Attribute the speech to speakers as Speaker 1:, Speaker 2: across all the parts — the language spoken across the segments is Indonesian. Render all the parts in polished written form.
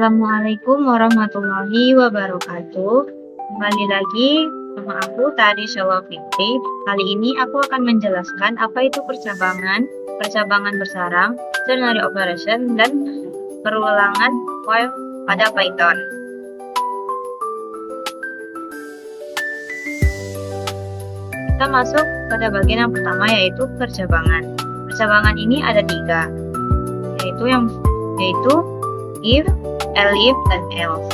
Speaker 1: Assalamualaikum warahmatullahi wabarakatuh. Kembali lagi sama aku Tari Shalwa Fikri. Kali ini aku akan menjelaskan apa itu percabangan, percabangan bersarang, ternary operation, dan perulangan while pada Python. Kita masuk pada bagian yang pertama, yaitu percabangan. Percabangan ini ada 3, yaitu if, elif, dan else.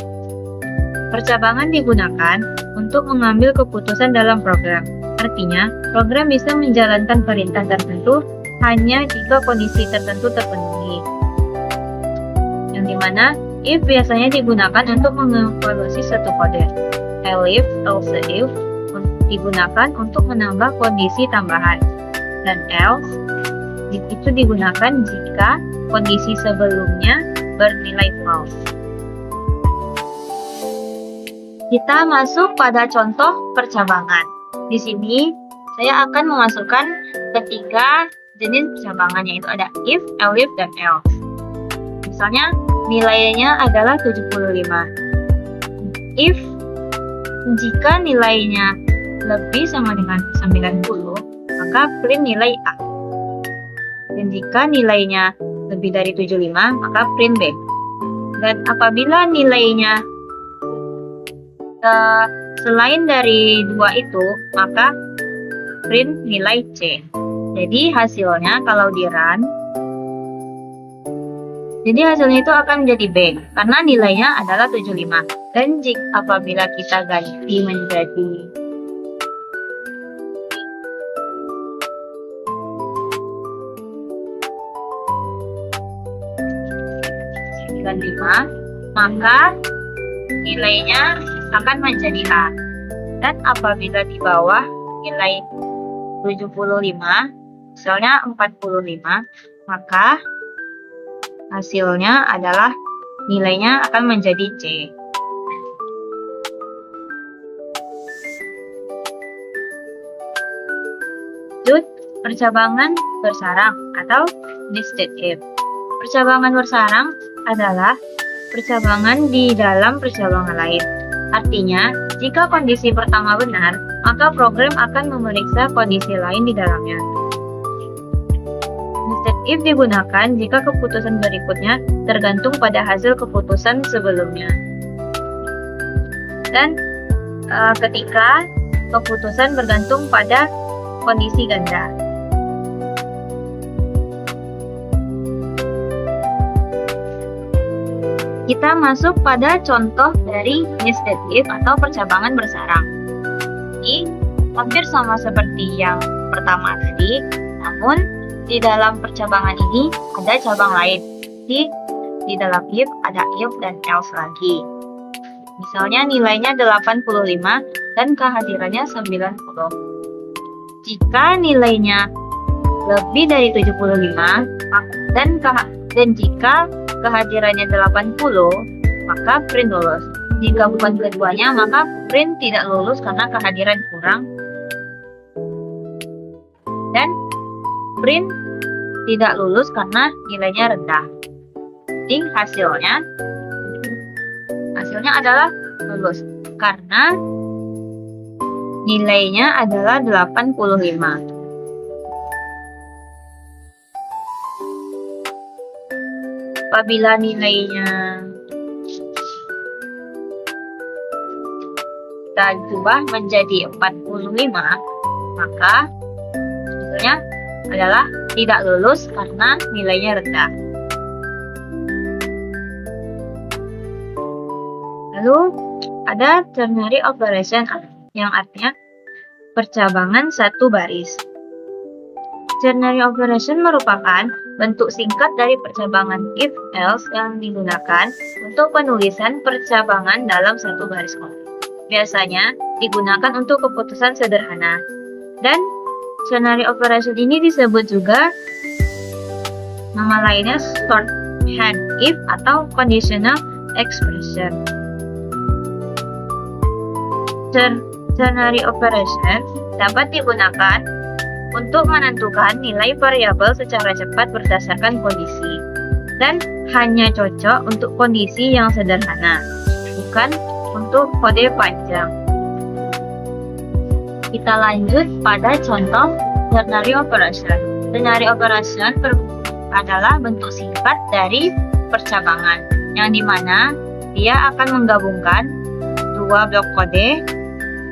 Speaker 1: Percabangan digunakan untuk mengambil keputusan dalam program. Artinya, program bisa menjalankan perintah tertentu hanya jika kondisi tertentu terpenuhi. Yang dimana if biasanya digunakan untuk mengevaluasi satu kode. Elif, else if, digunakan untuk menambah kondisi tambahan. Dan else itu digunakan jika kondisi sebelumnya bernilai false. Kita masuk pada contoh percabangan. Di sini saya akan memasukkan ketiga jenis percabangan, yaitu ada if, elif, dan else. Misalnya nilainya adalah 75. If jika nilainya lebih sama dengan 90, maka print nilai A. Dan jika nilainya lebih dari 75, maka print B. Dan apabila nilainya selain dari 2 itu, maka print nilai C. Jadi hasilnya kalau di run, jadi hasilnya itu akan menjadi B, karena nilainya adalah 75. Dan apabila kita ganti menjadi 5, maka nilainya akan menjadi A. Dan apabila di bawah nilai 75, misalnya 45, maka hasilnya adalah nilainya akan menjadi C. Lanjut, percabangan bersarang atau nested if. Percabangan bersarang adalah percabangan di dalam percabangan lain. Artinya, jika kondisi pertama benar, maka program akan memeriksa kondisi lain di dalamnya. Nested if digunakan jika keputusan berikutnya tergantung pada hasil keputusan sebelumnya. Dan ketika keputusan bergantung pada kondisi ganda. Kita masuk pada contoh dari nested if atau percabangan bersarang. Ini hampir sama seperti yang pertama tadi, namun di dalam percabangan ini ada cabang lain. Di dalam if ada if dan else lagi. Misalnya nilainya 85 dan kehadirannya 90. Jika nilainya lebih dari 75 dan jika kehadirannya 80, maka print lulus. Jika bukan keduanya, maka print tidak lulus karena kehadiran kurang. Dan print tidak lulus karena nilainya rendah. Jadi hasilnya adalah lulus karena nilainya adalah 85. Apabila nilainya kita ubah menjadi 45, maka hasilnya adalah tidak lulus karena nilainya rendah. Lalu ada ternary operation yang artinya percabangan satu baris. Ternary operation merupakan bentuk singkat dari percabangan if else yang digunakan untuk penulisan percabangan dalam satu baris kode. Biasanya digunakan untuk keputusan sederhana. Dan ternary operation ini disebut juga nama lainnya shorthand if atau conditional expression. Ternary operation dapat digunakan untuk menentukan nilai variabel secara cepat berdasarkan kondisi. dan hanya cocok untuk kondisi yang sederhana, bukan untuk kode panjang. Kita lanjut pada contoh ternary operation. Ternary operation adalah bentuk singkat dari percabangan, yang dimana dia akan menggabungkan dua blok kode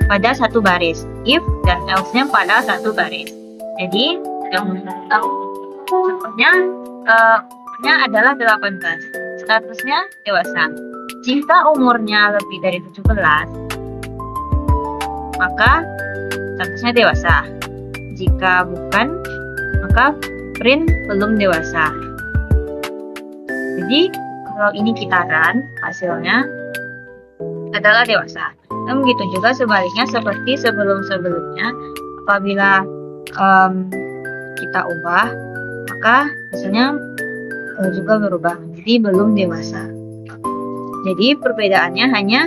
Speaker 1: pada satu baris, if dan else-nya pada satu baris. Jadi yang contohnya umurnya adalah 18, statusnya dewasa. Jika umurnya lebih dari 17, maka statusnya dewasa. Jika bukan, maka print belum dewasa. Jadi kalau ini kita run, hasilnya adalah dewasa. Dan begitu juga sebaliknya seperti sebelum-sebelumnya, apabila kita ubah, maka hasilnya juga berubah menjadi belum dewasa. Jadi perbedaannya hanya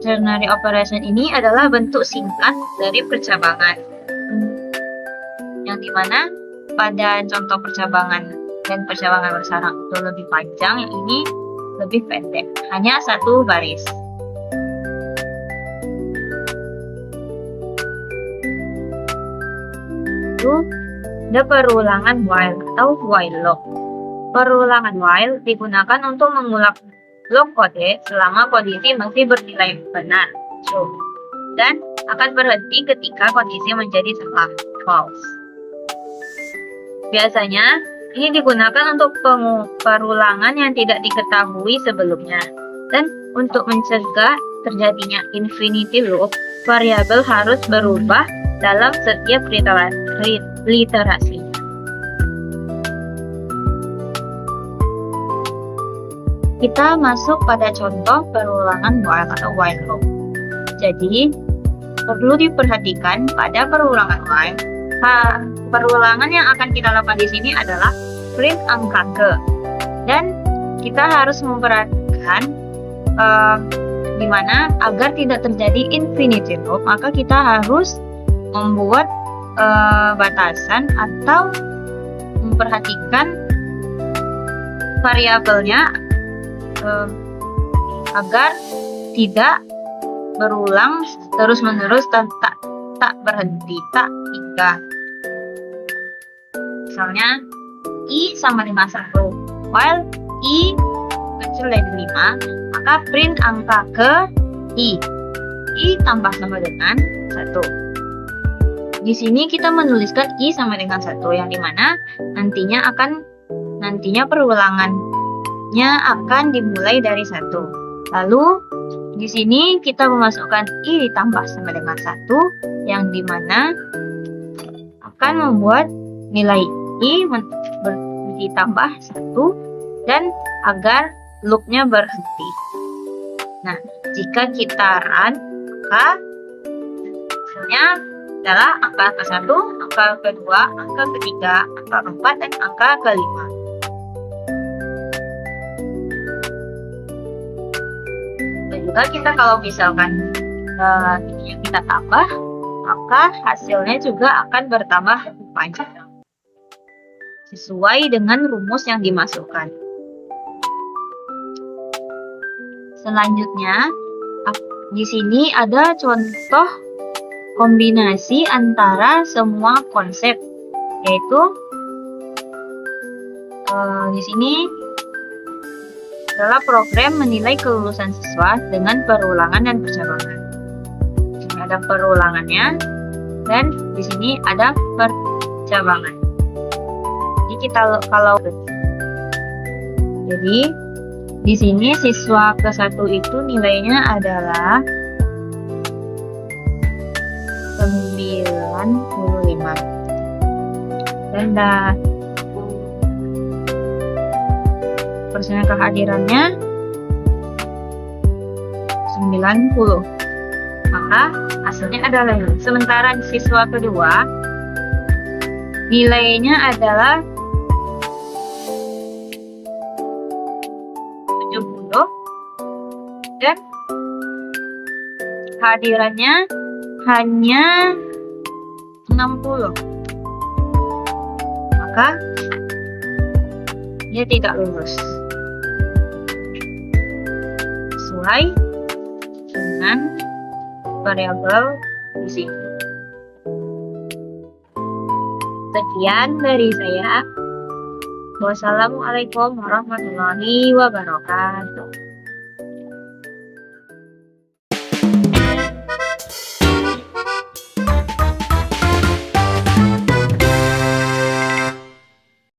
Speaker 1: ternary operation ini adalah bentuk singkat dari percabangan, yang dimana pada contoh percabangan dan percabangan bersarang itu lebih panjang, yang ini lebih pendek, hanya satu baris. Itu ada perulangan while atau while loop. Perulangan while digunakan untuk mengulang blok kode selama kondisi masih bernilai benar, true, dan akan berhenti ketika kondisi menjadi salah, false. Biasanya ini digunakan untuk perulangan yang tidak diketahui sebelumnya, dan untuk mencegah terjadinya infinity loop, variabel harus berubah dalam setiap literasi. Kita masuk pada contoh perulangan while atau while loop. Jadi, perlu diperhatikan pada perulangan while, perulangan yang akan kita lakukan di sini adalah print angka ke, dan kita harus memperhatikan dimana agar tidak terjadi infinity loop, maka kita harus membuat batasan atau memperhatikan variabelnya agar tidak berulang terus-menerus dan tak berhenti, tak hingga. Misalnya i sama dengan 1, while i kecil dari 5, maka print angka ke i tambah sama dengan 1. Di sini kita menuliskan i sama dengan 1, yang dimana nantinya perulangannya akan dimulai dari 1. Lalu di sini kita memasukkan i ditambah sama dengan 1, yang dimana akan membuat nilai i ditambah 1 dan agar loopnya berhenti. Nah, jika kita run, maka hasilnya adalah angka ke-1, angka ke-2, angka ke-3, angka ke-4, dan angka ke-5. Dan juga kita kalau misalkan ini kita tambah, maka hasilnya juga akan bertambah lebih panjang sesuai dengan rumus yang dimasukkan. Selanjutnya, di sini ada contoh kombinasi antara semua konsep, yaitu di sini adalah program menilai kelulusan siswa dengan perulangan dan percabangan. Di sini ada perulangannya dan di sini ada percabangan. Jadi jadi di sini siswa ke-1 itu nilainya adalah 95 dan persen kehadirannya 90, maka hasilnya adalah ini. Sementara siswa kedua nilainya adalah 70 dan kehadirannya hanya 60, maka dia tidak lulus sesuai dengan variabel di sini. Sekian dari saya. Wassalamualaikum warahmatullahi wabarakatuh.